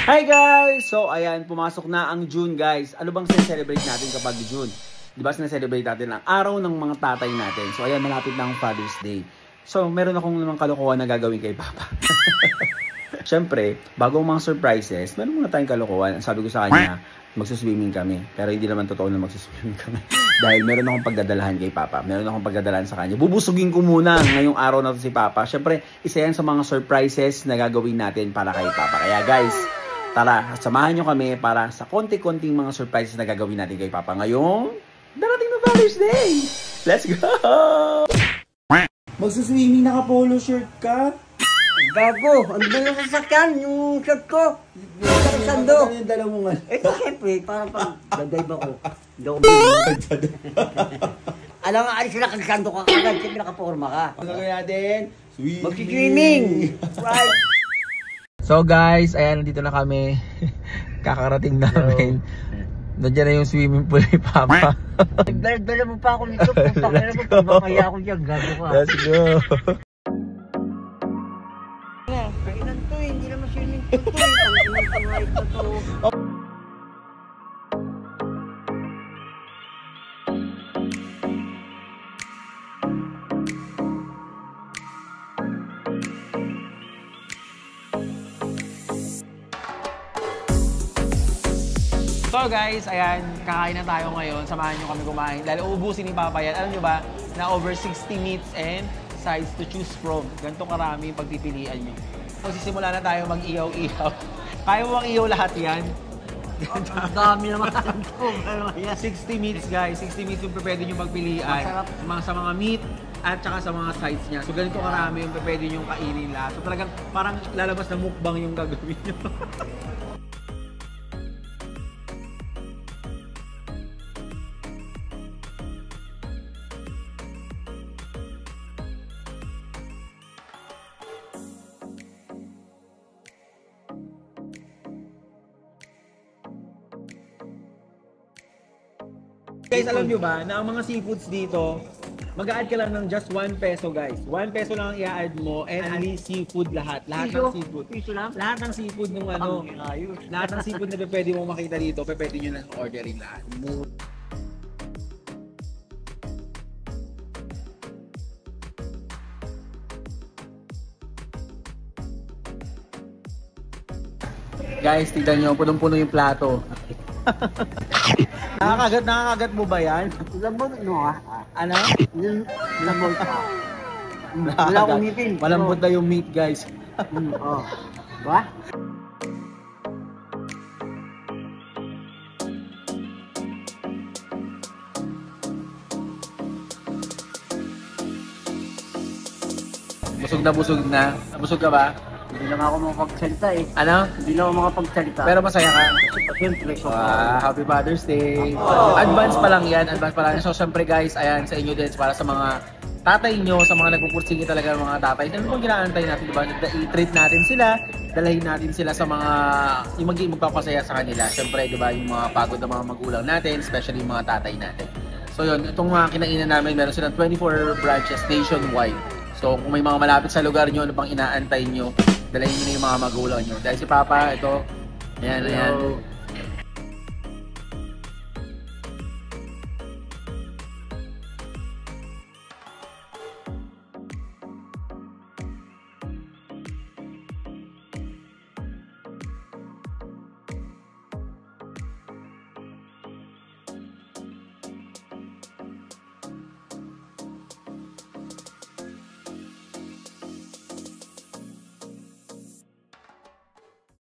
Hi guys! So ayan, pumasok na ang June guys. Ano bang sineselebrate natin kapag June? Diba sineselebrate natin ang araw ng mga tatay natin. So ayan, malapit na ang Father's Day. So meron akong namang kalokohan na gagawin kay Papa. Siyempre, bago ang mga surprises, meron muna tayong kalokohan. Sabi ko sa kanya, magsuswimming kami. Pero hindi naman totoo na magsuswimming kami. Dahil meron akong pagdadalahan kay Papa. Meron akong pagdadalahan sa kanya. Bubusugin ko muna ngayong araw na to si Papa. Siyempre, isa yan sa mga surprises na gagawin natin para kay Papa. Kaya guys, tara, samahan nyo kami para sa konti-konting mga surprises na gagawin natin kay Papa ngayong darating na Father's Day. Let's go! Magsuswimming, naka-polo shirt ka? Gago, ano ba yung sasakyan? Yung shirt ko? Yung sando. Ano yung dala mo nga? Eh, siyempre, parang pag dadive ako. Hindi ako bilhin. Alam nga, alis na kagsando ka kagad. Siyempre, nakaporma ka. Ang gagawin natin, Mag-swimming! Right! So guys, ayan, nandito na kami. Kakarating namin. Nandiyan na yung swimming pool ni Papa. Dala mo pa ako nito. Pakila mo, pabakaya ako dyan. Gago ka. Let's go. Kainan to eh, hindi naman swimming pool to eh. Ang tangayit na to. So guys, ayan, kakain na tayo ngayon. Samahan nyo kami kumain. Dahil uubusin ni Papa yan. Alam nyo ba na over 60 meats and sides to choose from. Ganito karami yung pagpipilian nyo. Magsisimula na tayo mag-ihaw-ihaw. Kaya mo mag-ihaw lahat yan? Ang dami naman ito. 60 meats guys. 60 meats yung pwede nyo magpilian. Sa mga meat at saka sa mga sides niya. So ganito karami yung pwede nyo kainin lahat. So talagang parang lalabas na mukbang yung gagawin nyo. Guys, alam nyo ba na ang mga seafoods dito, mag-a-add ka lang ng just 1 peso guys. 1 peso lang ang i-add mo and only seafood lahat. Lahat ng seafood. Piso lang? Lahat ng seafood ng ano. Lahat ng seafood na pwede mo makita dito, pwede nyo na orderin lahat. Guys, tignan nyo, punong-puno yung plato. Nakakagat mo ba yan? Lambot, no ah. Ano? Lambot ka. Wala akong ngipin. Malambot na yung meat, guys. Oh. Ba? Busog na busog na. Busog ka ba? Hindi lang ako makapagsalita eh. Ano? Hindi lang ako makapagsalita. Pero masaya ka? Siyempre. Happy Father's Day. Advance pa lang yan. Advance pa lang. So, syempre guys, ayan sa inyo din para sa mga tatay nyo, sa mga nagpupursige talaga ng mga tatay. Ano bang kinaantay natin, diba? I-treat natin sila, dalahin natin sila sa mga, yung magpapasaya sa kanila. Syempre, diba, yung mga pagod na mga magulang natin, especially yung mga tatay natin. So yun, itong mga kinainan namin, meron silang 24 branches nationwide. So kung may mga malapit sa lugar nyo, ano pang inaantay nyo, dalahin nyo na yung mga magulang nyo. Dahil si Papa, ito, ayan, ayan.